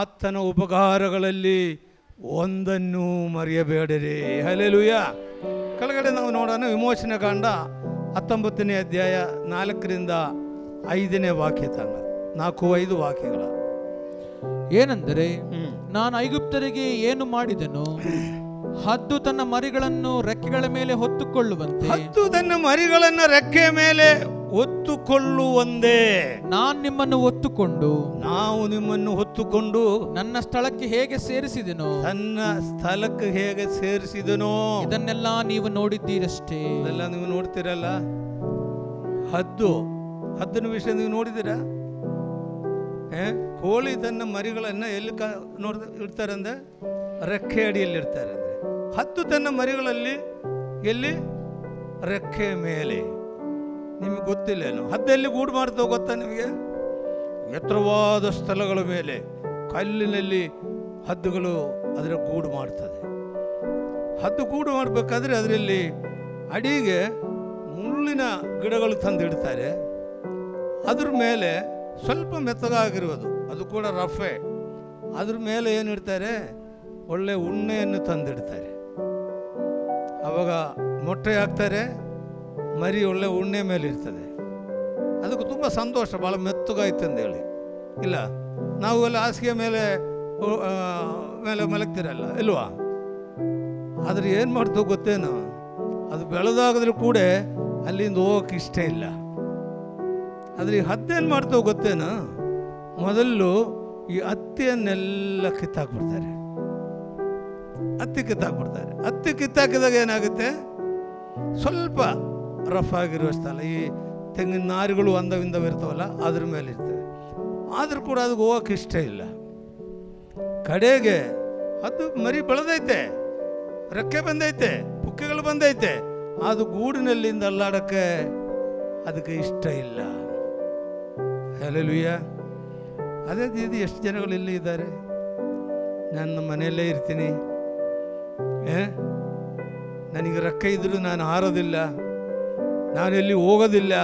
ಆತನ ಉಪಕಾರಗಳಲ್ಲಿ ಒಂದನ್ನೂ ಮರೆಯಬೇಡಿರಿ. ಹಲ್ಲೆಲೂಯಾ. ಕೆಳಗಡೆ ನಾವು ನೋಡೋಣ, ವಿಮೋಚನೆ ಕಾಂಡ 19ನೇ ಅಧ್ಯಾಯ 4ರಿಂದ 5ನೇ ವಾಕ್ಯ ತನಕ, 4-5 ವಾಕ್ಯಗಳ. ಏನೆಂದರೆ, ನಾನು ಐಗುಪ್ತರಿಗೆ ಏನು ಮಾಡಿದೆನು, ಹದ್ದು ತನ್ನ ಮರಿಗಳನ್ನು ರೆಕ್ಕೆಗಳ ಮೇಲೆ ಹೊತ್ತುಕೊಳ್ಳುವಂತೆ, ಹದ್ದು ತನ್ನ ಮರಿಗಳನ್ನು ರೆಕ್ಕೆಯ ಮೇಲೆ ಹೊತ್ತುಕೊಳ್ಳುವಂತೆ ನಾನು ನಿಮ್ಮನ್ನು ಹೊತ್ತುಕೊಂಡು, ನಾವು ನಿಮ್ಮನ್ನು ಹೊತ್ತುಕೊಂಡು ನನ್ನ ಸ್ಥಳಕ್ಕೆ ಹೇಗೆ ಸೇರಿಸಿದೆನೋ, ತನ್ನ ಸ್ಥಳಕ್ಕೆ ಹೇಗೆ ಸೇರಿಸಿದನೋ, ಇದನ್ನೆಲ್ಲ ನೀವು ನೋಡಿದ್ದೀರಷ್ಟೇ. ಇದೆಲ್ಲ ನೀವು ನೋಡ್ತೀರಲ್ಲ. ಹದ್ದಿನ ವಿಷಯ ನೀವು ನೋಡಿದ್ದೀರಾ? ಕೋಳಿ ತನ್ನ ಮರಿಗಳನ್ನ ಎಲ್ಲಿ ಇಡ್ತಾರೆ ಅಂದ್ರೆ ರೆಕ್ಕೆ ಅಡಿಯಲ್ಲಿ ಇಡ್ತಾರೆ. ಅಂದ್ರೆ ಹದ್ದು ತನ್ನ ಮರಿಗಳಲ್ಲಿ ಎಲ್ಲಿ? ರೆಕ್ಕೆ ಮೇಲೆ. ನಿಮಗೆ ಗೊತ್ತಿಲ್ಲೇನು? ಹದ್ದೆಲ್ಲಿ ಗೂಡು ಮಾಡ್ತಾವೆ ಗೊತ್ತಾ ನಿಮಗೆ? ಎತ್ತರವಾದ ಸ್ಥಳಗಳ ಮೇಲೆ ಕಲ್ಲಿನಲ್ಲಿ ಹದ್ದುಗಳು ಅದರ ಗೂಡು ಮಾಡ್ತದೆ. ಹದ್ದು ಗೂಡು ಮಾಡಬೇಕಾದ್ರೆ ಅದರಲ್ಲಿ ಅಡಿಗೆ ಮುಳ್ಳಿನ ಗಿಡಗಳು ತಂದು ಇಡ್ತಾರೆ. ಅದ್ರ ಮೇಲೆ ಸ್ವಲ್ಪ ಮೆತ್ತಗಾಗಿರುವುದು, ಅದು ಕೂಡ ರಫೆ, ಅದ್ರ ಮೇಲೆ ಏನಿಡ್ತಾರೆ? ಒಳ್ಳೆ ಉಣ್ಣೆಯನ್ನು ತಂದಿಡ್ತಾರೆ. ಅವಾಗ ಮೊಟ್ಟೆ ಹಾಕ್ತಾರೆ, ಮರಿ ಒಳ್ಳೆ ಉಣ್ಣೆ ಮೇಲೆ ಇರ್ತದೆ. ಅದಕ್ಕೆ ತುಂಬ ಸಂತೋಷ, ಭಾಳ ಮೆತ್ತಗಾಯ್ತು ಅಂದೇಳಿ. ಇಲ್ಲ, ನಾವು ಎಲ್ಲ ಹಾಸಿಗೆ ಮೇಲೆ ಮಲಗ್ತಿರಲ್ಲ ಇಲ್ವಾ? ಆದ್ರೆ ಏನು ಮಾಡ್ತೇವೆ ಗೊತ್ತೇನು? ಅದು ಬೆಳೆದಾಗದ್ರೂ ಕೂಡ ಅಲ್ಲಿಂದ ಹೋಗಕ್ಕೆ ಇಷ್ಟ ಇಲ್ಲ. ಆದರೆ ಈ ಹದ್ದೇನು ಮಾಡ್ತೇವೆ ಗೊತ್ತೇನು? ಮೊದಲು ಈ ಹತ್ತಿಯನ್ನೆಲ್ಲ ಕಿತ್ತಾಕ್ಬಿಡ್ತಾರೆ. ಹತ್ತಿ ಕಿತ್ತಾಕಿದಾಗ ಏನಾಗುತ್ತೆ? ಸ್ವಲ್ಪ ರಫ್ ಆಗಿರುವ ಸ್ಥಳ, ಈ ತೆಂಗಿನ ನಾರುಗಳು ಅಂದವಿಂದವು ಇರ್ತಾವಲ್ಲ, ಅದ್ರ ಮೇಲೆ ಇರ್ತವೆ. ಆದರೂ ಕೂಡ ಅದಕ್ಕೆ ಹೋಗಕ್ಕೆ ಇಷ್ಟ ಇಲ್ಲ. ಕಡೆಗೆ ಅದು ಮರಿ ಬೆಳೆದೈತೆ, ರೆಕ್ಕೆ ಬಂದೈತೆ, ಪುಕ್ಕೆಗಳು ಬಂದೈತೆ, ಅದು ಗೂಡಿನಲ್ಲಿಂದ ಅಲ್ಲಾಡಕ್ಕೆ ಅದಕ್ಕೆ ಇಷ್ಟ ಇಲ್ಲ. ಹಲ್ಲೆಲೂಯಾ. ಅದೇ ಇದು ಎಷ್ಟು ಜನಗಳು ಇಲ್ಲಿ ಇದ್ದಾರೆ. ನನ್ನ ಮನೆಯಲ್ಲೇ ಇರ್ತೀನಿ, ನನಗೆ ರೆಕ್ಕೆ ಇದ್ರೂ ನಾನು ಹಾರೋದಿಲ್ಲ, ನಾನು ಎಲ್ಲಿ ಹೋಗೋದಿಲ್ಲ,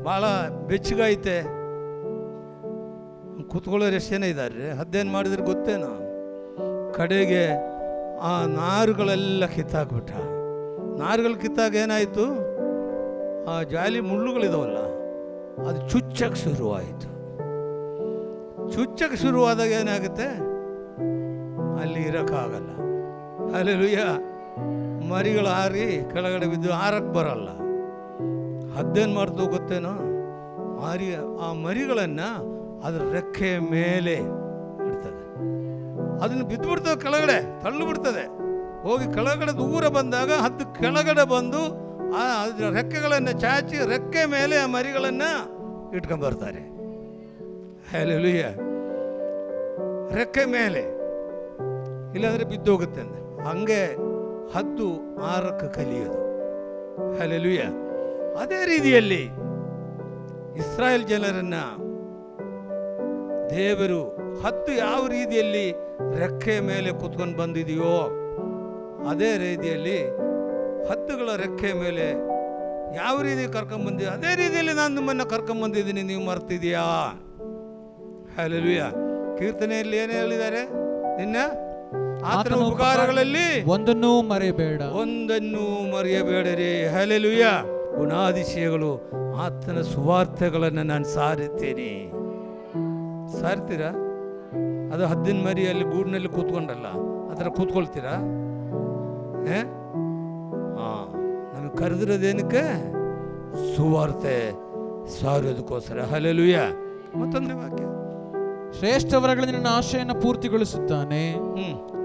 ಭಾಳ ಬೆಚ್ಚಗೈತೆ ಕೂತ್ಕೊಳ್ಳೋರು ಎಷ್ಟು ಜನ ಇದ್ದಾರೆ. ಹದ್ದೇನು ಮಾಡಿದ್ರೆ ಗೊತ್ತೇನೋ? ಕಡೆಗೆ ಆ ನಾರುಗಳೆಲ್ಲ ಕಿತ್ತಾಕ್ಬಿಟ್ಟ. ನಾರುಗಳು ಕಿತ್ತಾಗ ಏನಾಯಿತು? ಆ ಜಾಲಿ ಮುಳ್ಳುಗಳಿದಾವಲ್ಲ, ಅದು ಚುಚ್ಚಕ್ಕೆ ಶುರುವಾಯಿತು. ಚುಚ್ಚಕ್ಕೆ ಶುರುವಾದಾಗ ಏನಾಗುತ್ತೆ? ಅಲ್ಲಿ ಇರೋಕ್ಕಾಗಲ್ಲ. ಹಲ್ಲೆಲೂಯಾ. ಮರಿಗಳು ಹಾರಿ ಕೆಳಗಡೆ ಬಿದ್ದು ಹಾರಕ್ಕೆ ಬರಲ್ಲ. ಹದ್ದೇನು ಮಾಡ್ತೋ ಗೊತ್ತೇನೋ? ಆ ಮರಿಗಳನ್ನು ಅದ್ರ ರೆಕ್ಕೆ ಮೇಲೆ ಇಡ್ತದೆ. ಅದನ್ನು ಬಿದ್ದು ಬಿಡ್ತದೆ, ಕೆಳಗಡೆ ತಳ್ಳು ಬಿಡ್ತದೆ. ಹೋಗಿ ಕೆಳಗಡೆ ದೂರ ಬಂದಾಗ ಹದ್ದು ಕೆಳಗಡೆ ಬಂದು ಅದ್ರ ರೆಕ್ಕೆಗಳನ್ನು ಚಾಚಿ ರೆಕ್ಕೆ ಮೇಲೆ ಆ ಮರಿಗಳನ್ನು ಇಟ್ಕೊಂಡ್ಬರ್ತಾರೆ. ಹಲ್ಲೆಲೂಯಾ. ರೆಕ್ಕೆ ಮೇಲೆ, ಇಲ್ಲಾಂದ್ರೆ ಬಿದ್ದೋಗುತ್ತೆ ಅಂತ. ಹಂಗೆ ಹದ್ದು ಆರಕ್ಕೆ ಕಲಿಯೋದು. ಹಲ್ಲೆಲೂಯಾ. ಅದೇ ರೀತಿಯಲ್ಲಿ ಇಸ್ರಾಯೇಲ್ ಜನರನ್ನ ದೇವರು ಹದ್ದು ಯಾವ ರೀತಿಯಲ್ಲಿ ರೆಕ್ಕೆ ಮೇಲೆ ಕೂತ್ಕೊಂಡು ಬಂದಿದೆಯೋ ಅದೇ ರೀತಿಯಲ್ಲಿ ಹದ್ದುಗಳ ರೆಕ್ಕೆ ಮೇಲೆ ಯಾವ ರೀತಿ ಕರ್ಕೊಂಡ್ಬಂದಿದೆ ಅದೇ ರೀತಿಯಲ್ಲಿ ನಾನು ನಿಮ್ಮನ್ನು ಕರ್ಕೊಂಡ್ಬಂದಿದ್ದೀನಿ, ನೀವು ಮರ್ತಿದೀಯಾ? ಹಲ್ಲೆಲೂಯಾ. ಕೀರ್ತನೆಯಲ್ಲಿ ಏನು ಹೇಳಿದ್ದಾರೆ? ನಿನ್ನ ಆತನ ಉಪಕಾರಗಳಲ್ಲಿ ಒಂದನ್ನೂ ಮರೆಯಬೇಡಿರಿ. ಹಲ್ಲೆಲೂಯಾ. ಗುಣಾತಿಶಯಗಳು, ಆತನ ಸುವಾರ್ತೆಗಳನ್ನು ನಾನು ಸಾರುತ್ತೇನೆ. ಸಾರ್ತೀರಾ? ಅದು ಹದ್ದಿನ ಮರಿಯಲ್ಲಿ ಗೂಡಿನಲ್ಲಿ ಕೂತ್ಕೊಂಡಲ್ಲ, ಅದರ ಕೂತ್ಕೊಳ್ತೀರಾ? ನಮಗೆ ಕರೆದಿರೋದೇನಕ್ಕೆ? ಸುವಾರ್ತೆ ಸಾರೋದಕ್ಕೋಸ್ಕರ. ಹಲ್ಲೆಲೂಯಾ. ಮತ್ತೊಂದು ವಾಕ್ಯ, ಶ್ರೇಷ್ಠ ವರಗಳಲ್ಲಿ ನಿನ್ನ ಆಶೆಯನ್ನು ಪೂರ್ತಿಗೊಳಿಸುತ್ತಾನೆ,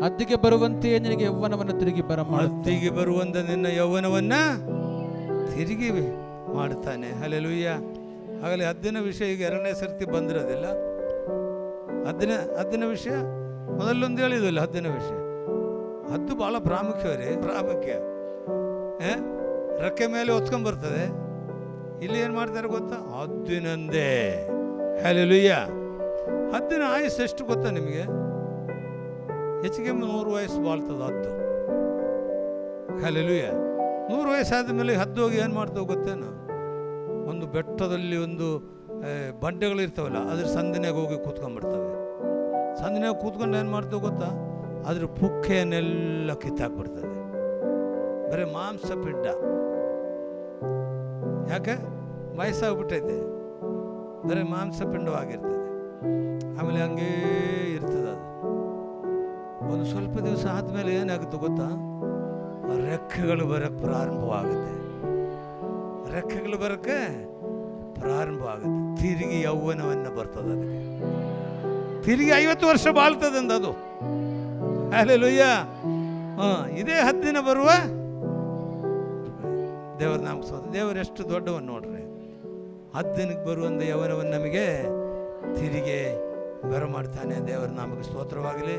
ಹದ್ದಿಗೆ ಬರುವಂತೆಯೇ ನಿನಗೆ ಯೌವನವನ್ನು ತಿರುಗಿ ಹದ್ದಿಗೆ ಬರುವಂತ ನಿನ್ನ ಯೌವನವನ್ನ ತಿರುಗಿ ಮಾಡ್ತಾನೆ. ಹಲ್ಲೆಲೂಯಾ. ಹಾಗಲೇ ಹದ್ದಿನ ವಿಷಯ ಈಗ 2ನೇ ಸರ್ತಿ ಬಂದಿರೋದಿಲ್ಲ. ಹದ್ದಿನ ವಿಷಯ ಮೊದಲೊಂದು ಹೇಳಿದ್ವಲ್ಲ. ಹದ್ದಿನ ವಿಷಯ, ಹದ್ದು ಬಹಳ ಪ್ರಾಮುಖ್ಯ. ರೆಕ್ಕೆ ಮೇಲೆ ಹೊತ್ಕೊಂಡ್ ಬರ್ತದೆ. ಇಲ್ಲಿ ಏನ್ ಮಾಡ್ತಾರೆ ಗೊತ್ತಾ? ಹದ್ದಿನಂದೇ. ಹಲ್ಲೆಲೂಯಾ. ಹದ್ದಿನ ಆಯುಸ್ ಎಷ್ಟು ಗೊತ್ತಾ ನಿಮಗೆ? ಹೆಚ್ಚಿಗೆ 100 ವಯಸ್ಸು ಬಾಳ್ತದ ಹದ್ದು. ಹಲ್ಲೆಲೂಯಾ. 100 ವಯಸ್ಸಾದ ಮೇಲೆ ಹದ್ದು ಹೋಗಿ ಏನು ಮಾಡ್ತಾವೆ ಗೊತ್ತೇನು? ಒಂದು ಬೆಟ್ಟದಲ್ಲಿ ಒಂದು ಬಂಡೆಗಳು ಇರ್ತಾವಲ್ಲ ಅದ್ರ ಸಂದಿನಾಗ ಹೋಗಿ ಕೂತ್ಕೊಂಡ್ಬಿಡ್ತವೆ. ಸಂದಿನಾಗ ಕೂತ್ಕೊಂಡು ಏನು ಮಾಡ್ತವೆ ಗೊತ್ತಾ, ಅದ್ರ ಪುಕ್ಕೆಯನ್ನೆಲ್ಲ ಕಿತ್ತಾಕ್ಬಿಡ್ತದೆ. ಬರೀ ಮಾಂಸ ಪಿಂಡ. ಯಾಕೆ? ವಯಸ್ಸಾಗ್ಬಿಟ್ಟೈತೆ, ಬರೀ ಮಾಂಸ ಪಿಂಡವಾಗಿರ್ತದೆ. ಆಮೇಲೆ ಹಂಗೇ ಇರ್ತದೆ. ಅದು ಒಂದು ಸ್ವಲ್ಪ ದಿವಸ ಆದಮೇಲೆ ಏನಾಗುತ್ತೆ ಗೊತ್ತಾ, ರೆಕ್ಕೆಗಳು ಬರೋಕ್ಕೆ ಪ್ರಾರಂಭವಾಗುತ್ತೆ. ರೆಕ್ಕೆಗಳು ಬರೋಕ್ಕೆ ಪ್ರಾರಂಭವಾಗುತ್ತೆ. ತಿರುಗಿ ಯೌವನವನ್ನು ಬರ್ತದೆ. ಅದಕ್ಕೆ ತಿರುಗಿ 50 ವರ್ಷ ಬಾಳ್ತದೆ ಅಂದ ಅದು. ಹಲ್ಲೆಲೂಯಾ. ಇದೇ 10 ದಿನ ಬರುವ ದೇವರ ನಾಮಕ್ಕೆ ಸ್ತೋತ್ರ. ದೇವರು ಎಷ್ಟು ದೊಡ್ಡವನು ನೋಡ್ರಿ. 10 ದಿನಕ್ಕೆ ಬರುವಂಥ ಯೌವನವನ್ನು ನಮಗೆ ತಿರುಗಿ ಬರಮಾಡ್ತಾನೆ. ದೇವರ ನಾಮಕ್ಕೆ ಸ್ತೋತ್ರವಾಗಲಿ.